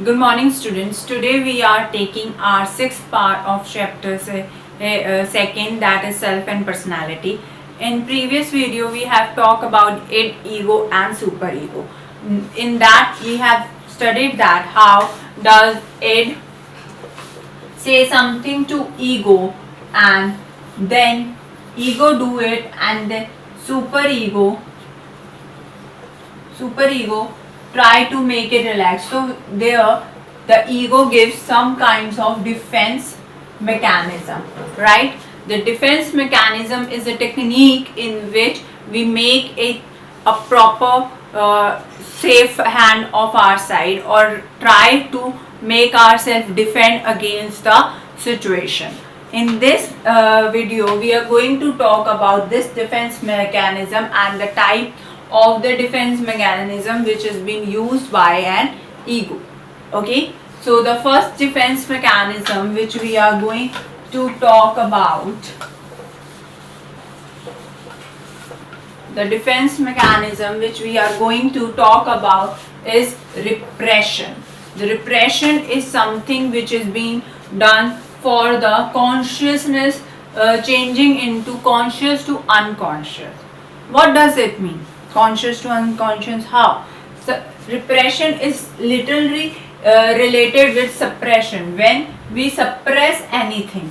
Good morning, students. Today we are taking our sixth part of chapter second, that is self and personality. In previous video, we have talked about id, ego, and superego. In that, we have studied that how does id say something to ego, and then ego do it, and then superego try to make it relax. So there the ego gives some kinds of defense mechanism, right? The defense mechanism is a technique in which we make a proper safe hand of our side, or try to make ourselves defend against the situation. In this video we are going to talk about this defense mechanism and the type of the defense mechanism which is being used by an ego. Okay, so the first defense mechanism which we are going to talk about, the defense mechanism which we are going to talk about is repression. The repression is something which is being done for the consciousness changing into conscious to unconscious. What does it mean? Conscious to unconscious, how? So repression is literally related with suppression. When we suppress anything,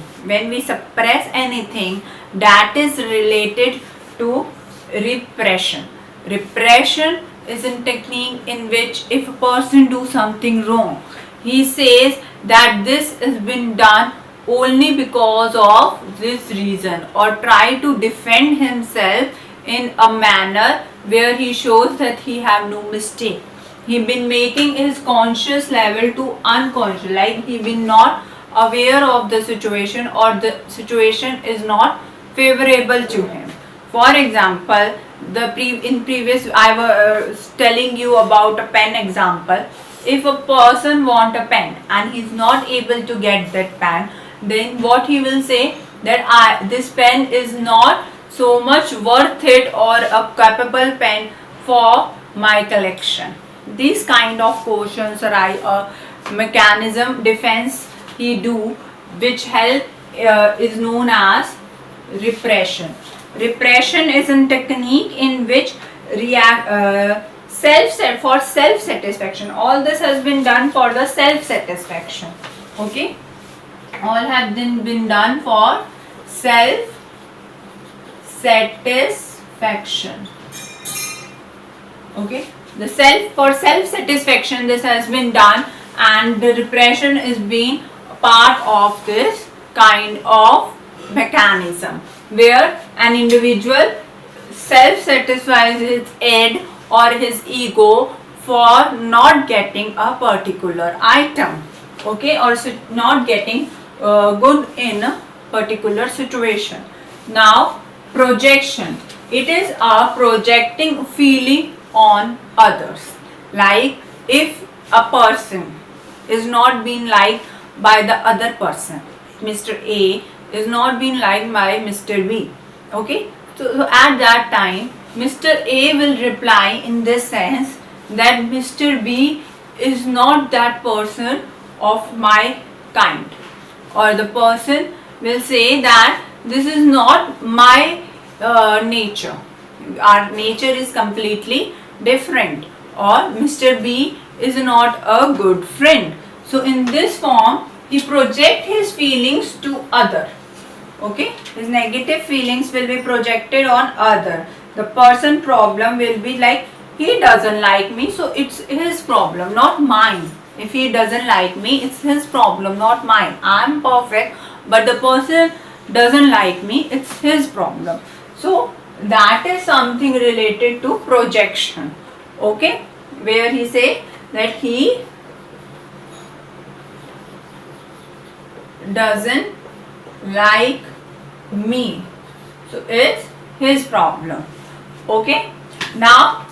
that is related to repression. Repression is a technique in which if a person do something wrong, he says that this has been done only because of this reason, or try to defend himself in a manner where he shows that he have no mistake. He been making his conscious level to unconscious, like he been not aware of the situation, or the situation is not favorable to him. For example, in previous I was telling you about a pen example. If a person want a pen and he is not able to get that pen, then what he will say that this pen is not so much worth it, or a capable pen for my collection. These kind of questions are a mechanism defense he do, which help is known as repression. Repression is a technique in which for self satisfaction. All this has been done for the self satisfaction. Okay, all have been done for self satisfaction. Okay, for self satisfaction this has been done, and the repression is being part of this kind of mechanism, where an individual self satisfies his id or his ego for not getting a particular item, okay, or not getting good in a particular situation. Now projection, it is a projecting feeling on others. Like if a person is not being liked by the other person, Mr. A is not being liked by Mr. B, okay, so at that time Mr. A will reply in this sense that Mr. B is not that person of my kind, or the person will say that this is not my nature, our nature is completely different, or Mr. B is not a good friend. So in this form he project his feelings to other, okay, his negative feelings will be projected on other. The person problem will be like, he doesn't like me, so it's his problem, not mine. If he doesn't like me, it's his problem, not mine. I'm perfect, but the person doesn't like me, it's his problem. So that is something related to projection, okay, where he say that he doesn't like me, so it's his problem. Okay, now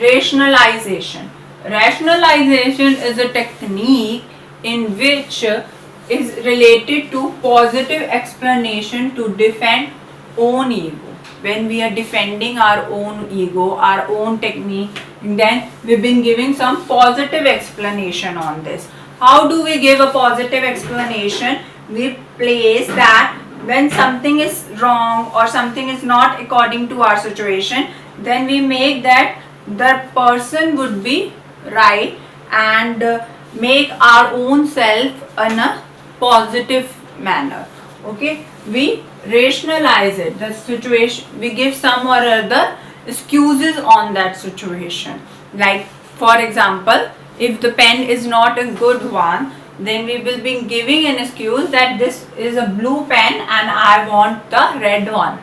rationalization. Rationalization is a technique in which is related to positive explanation to defend own ego. when we are defending our own ego, our own technique, then we've been giving some positive explanation on this. How do we give a positive explanation? We place that when something is wrong or something is not according to our situation, then we make that the person would be right, and make our own self in a positive manner. Okay, we rationalize it, the situation, we give some or other excuses on that situation. Like for example, if the pen is not a good one, then we will be giving an excuse that this is a blue pen and I want the red one.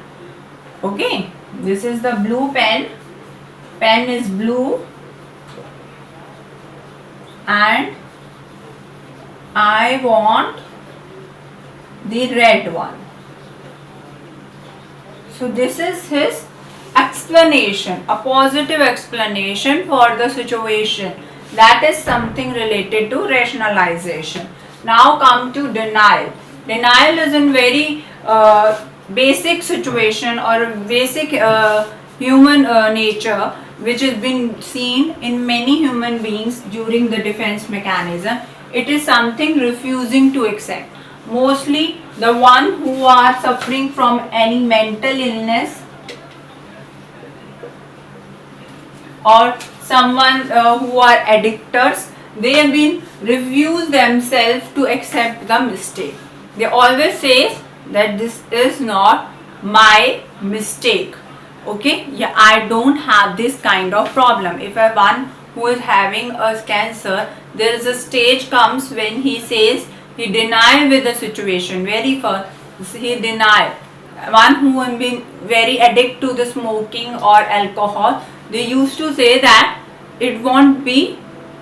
Okay, this is the blue pen, pen is blue and I want the red one. So this is his explanation, a positive explanation for the situation. That is something related to rationalization. Now come to denial. Denial is in very basic situation or basic human nature, which has been seen in many human beings during the defense mechanism. It is something refusing to accept. Mostly the one who are suffering from any mental illness or someone who are addictors, they have been refuse themselves to accept the mistake. They always say that this is not my mistake. Okay, yeah, I don't have this kind of problem. If a one who is having a cancer, there is a stage comes when he says, he deny with the situation. Very first, he deny. One who has been very addicted to the smoking or alcohol, they used to say that it won't be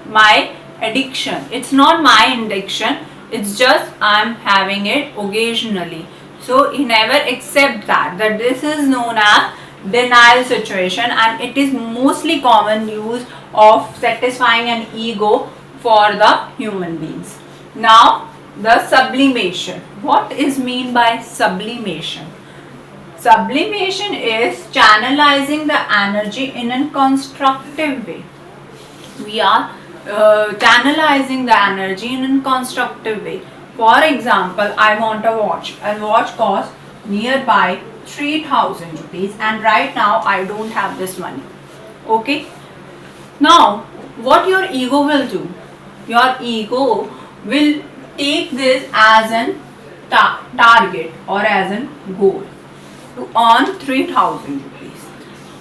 my addiction. It's not my addiction. It's just I'm having it occasionally. So he never accept that this is known as denial situation, and it is mostly common use of satisfying an ego for the human beings. Now the sublimation. What is mean by sublimation? Sublimation is channelizing the energy in a constructive way. We are channelizing the energy in a constructive way. For example, I want a watch. A watch costs nearby 3,000 rupees, and right now I don't have this money. Okay. Now, what your ego will do? Your ego will take this as an target or as a goal to earn 3,000 rupees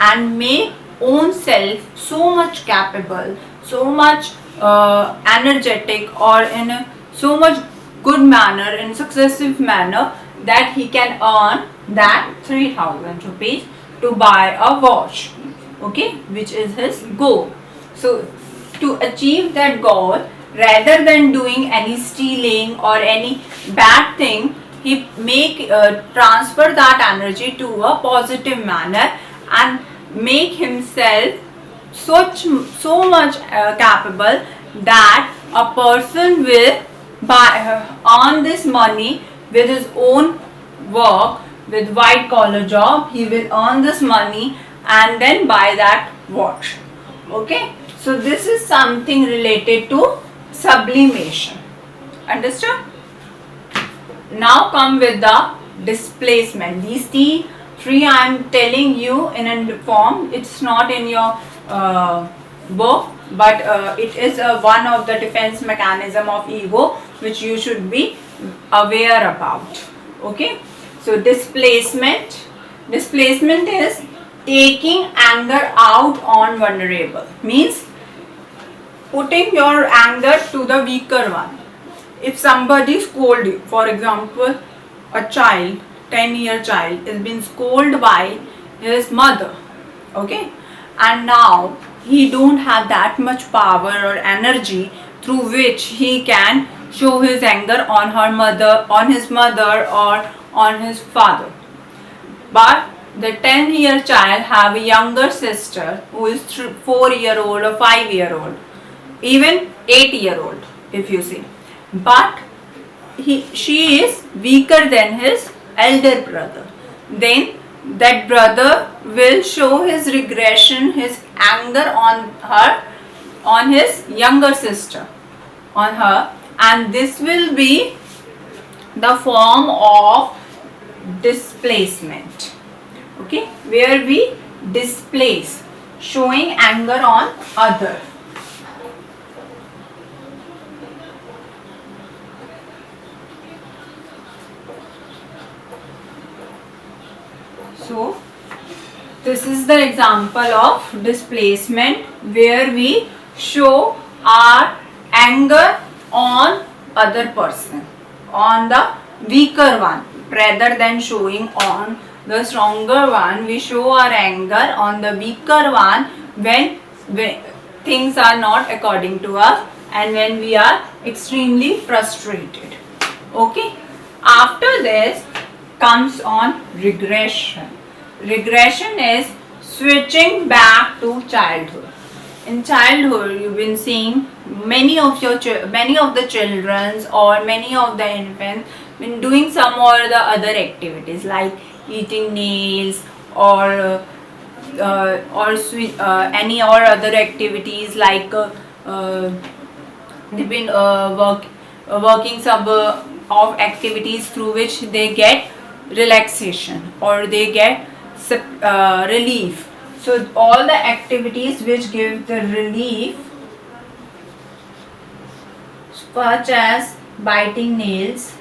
and make own self so much capable, so much energetic, or in a so much good manner, in successive manner, that he can earn that 3,000 rupees to buy a watch. Okay, which is his goal. So to achieve that goal, rather than doing any stealing or any bad thing, he make transfer that energy to a positive manner and make himself so much capable that a person will earn this money with his own work, with white collar job. He will earn this money and then buy that watch. Okay, so this is something related to sublimation. Understood? Now come with the displacement. These three I am telling you in a form. It's not in your book, but it is one of the defense mechanism of ego which you should be aware about. Okay, so displacement is taking anger out on vulnerable, means putting your anger to the weaker one. If somebody scold you, for example, a child, 10-year child is being scolded by his mother, okay, and now he don't have that much power or energy through which he can show his anger on his mother or on his father. But the 10-year child have a younger sister who is 4-year-old or 5-year-old, even 8-year-old if you see. But she is weaker than his elder brother. Then that brother will show his regression, his anger on her, on his younger sister, on her, and this will be the form of displacement. Okay, where we displace, showing anger on other. So this is the example of displacement where we show our anger on other person, on the weaker one, rather than showing on the stronger one. We show our anger on the weaker one when things are not according to us and when we are extremely frustrated. Okay, after this comes on regression. Regression is switching back to childhood. In childhood, you've been seeing many of the childrens or many of the infants been doing some or the other activities like eating nails or any or other activities like they've been working some of activities through which they get relaxation or they get relief. So all the activities which give the relief, such as biting nails,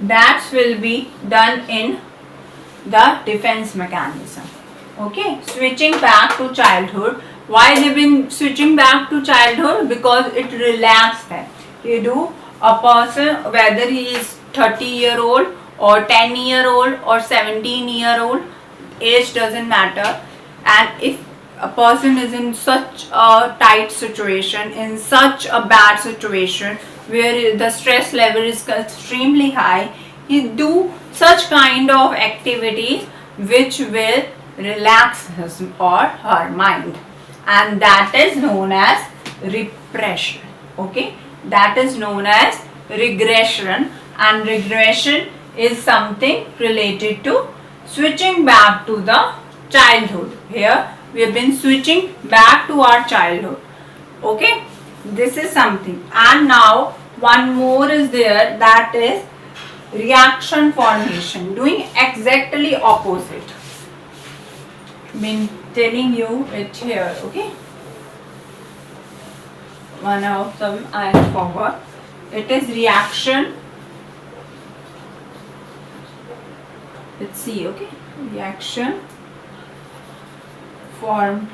that will be done in the defense mechanism. Okay, switching back to childhood. Why they've been switching back to childhood? Because it relaxes them. You do a person, whether he is 30-year-old or 10-year-old or 17-year-old, age doesn't matter. And if a person is in such a tight situation, in such a bad situation where the stress level is extremely high, he do such kind of activities which will relax his or her mind, and that is known as repression. Okay, that is known as regression, and regression is something related to switching back to the childhood. Here we have been switching back to our childhood. Okay, this is something. And now one more is there, that is reaction formation, doing exactly opposite. Been telling you it here. Okay, one of them I forgot. It is reaction. Let's see. Okay, reaction formation.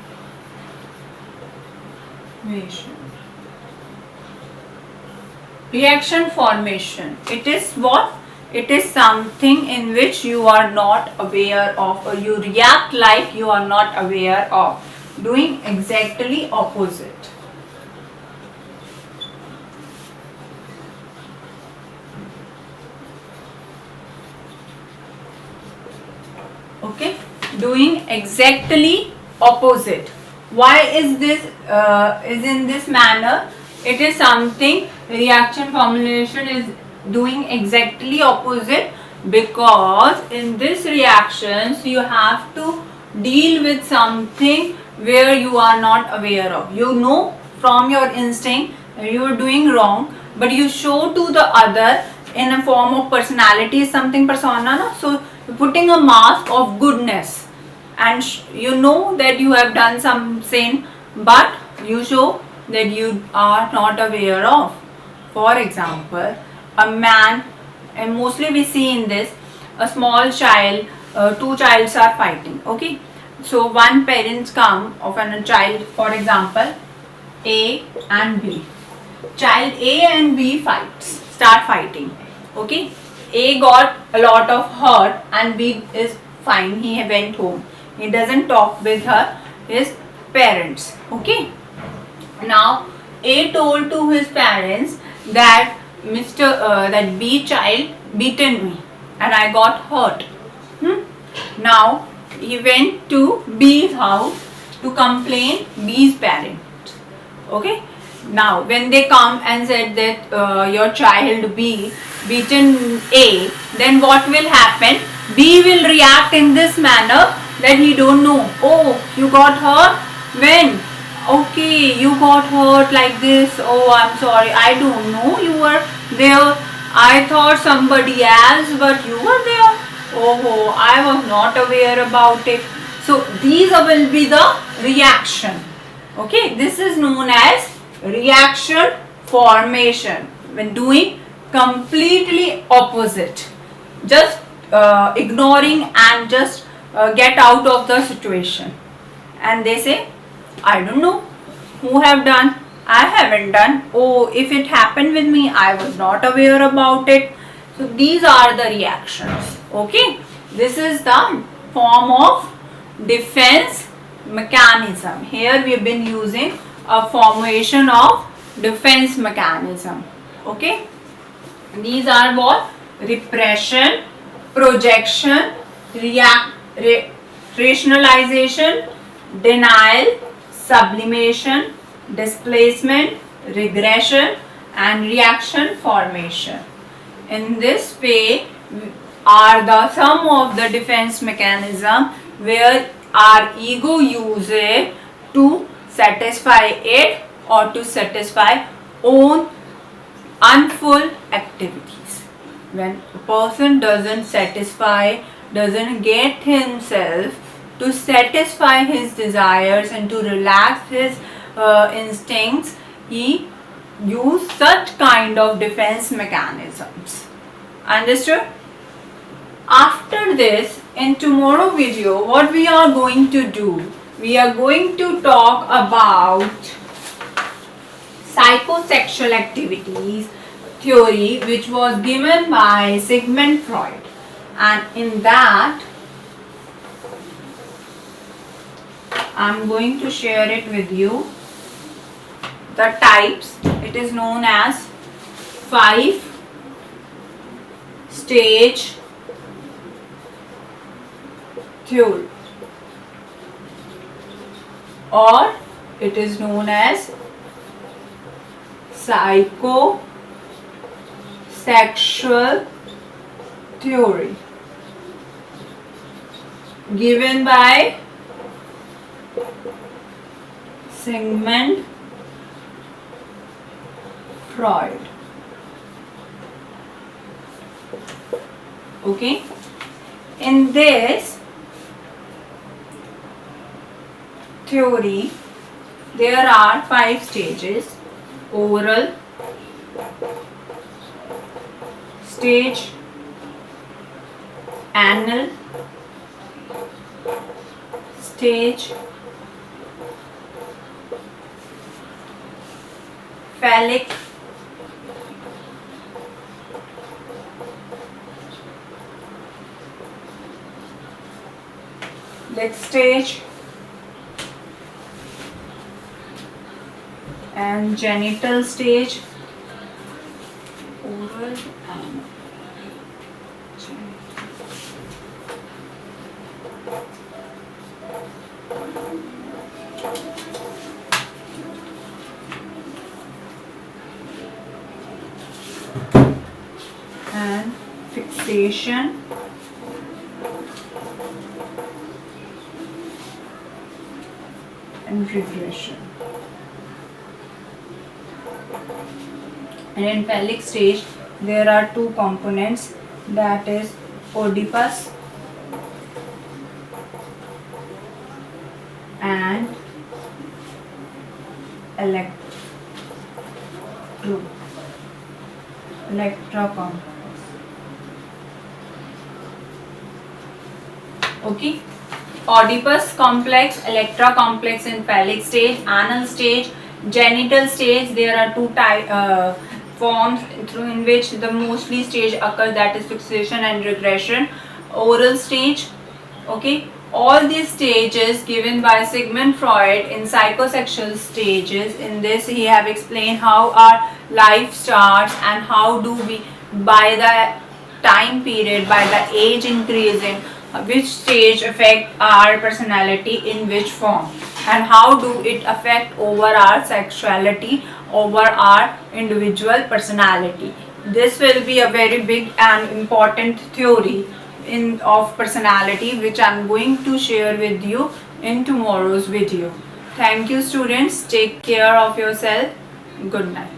Reaction formation. It is what? It is something in which you are not aware of, or you react like you are not aware of, doing exactly opposite. Okay, doing exactly opposite. Why is this is in this manner? It is something, reaction formulation is doing exactly opposite, because in this reactions you have to deal with something where you are not aware of. You know from your instinct you are doing wrong, but you show to the other in a form of personality, something persona, no? So putting a mask of goodness, and you know that you have done some sin, but you show that you are not aware of. For example, a man, and mostly we see in this, a small child, two childs are fighting. Okay, so one parents come of a child, for example A and B. Child A and B start fighting. Okay, A got a lot of hurt and B is fine. He went home. He doesn't talk with his parents. Okay, now A told to his parents that that B child beaten me and I got hurt. Now he went to B's house to complain B's parents. Okay, Now, when they come and said that your child B beaten A, then what will happen? B will react in this manner that he don't know. Oh, you got hurt? When? Okay, you got hurt like this. Oh, I'm sorry. I don't know you were there. I thought somebody else, but you were there. Oh, I was not aware about it. So these will be the reaction. Okay, this is known as reaction formation when doing completely opposite, just ignoring and just get out of the situation. And they say, I don't know who have done, I haven't done, oh, if it happened with me, I was not aware about it. So these are the reactions. Okay, this is the form of defense mechanism. Here we have been using a formation of defense mechanism. Okay, these are what? Repression, projection, rationalization, denial, sublimation, displacement, regression, and reaction formation. In this way are the some of the defense mechanism where our ego uses to satisfy it or to satisfy own unfull activities. When a person doesn't get himself to satisfy his desires and to relax his instincts, he use such kind of defense mechanisms. Understood? After this, in tomorrow video, what we are going to do, we are going to talk about psychosexual activities theory, which was given by Sigmund Freud, and in that I'm going to share it with you. The types, it is known as 5-stage theory, or it is known as psychosexual theory, given by Sigmund Freud. Okay, in this theory there are 5 stages: oral stage, anal stage, phallic stage, and genital stage. Oral and and fixation and regression. And in phallic stage there are 2 components, that is Oedipus and Electra complex. Okay, Oedipus complex, Electra complex in phallic stage, anal stage, genital stage. There are 2 forms through in which the mostly stage occurs, that is fixation and regression. Oral stage. Okay, all these stages given by Sigmund Freud in psychosexual stages. In this he have explained how our life starts and how do we, by the time period, by the age increasing, which stage affect our personality in which form, and how do it affect over our sexuality, over our individual personality. This will be a very big and important theory of personality, which I'm going to share with you in tomorrow's video. Thank you, students. Take care of yourself. Good night.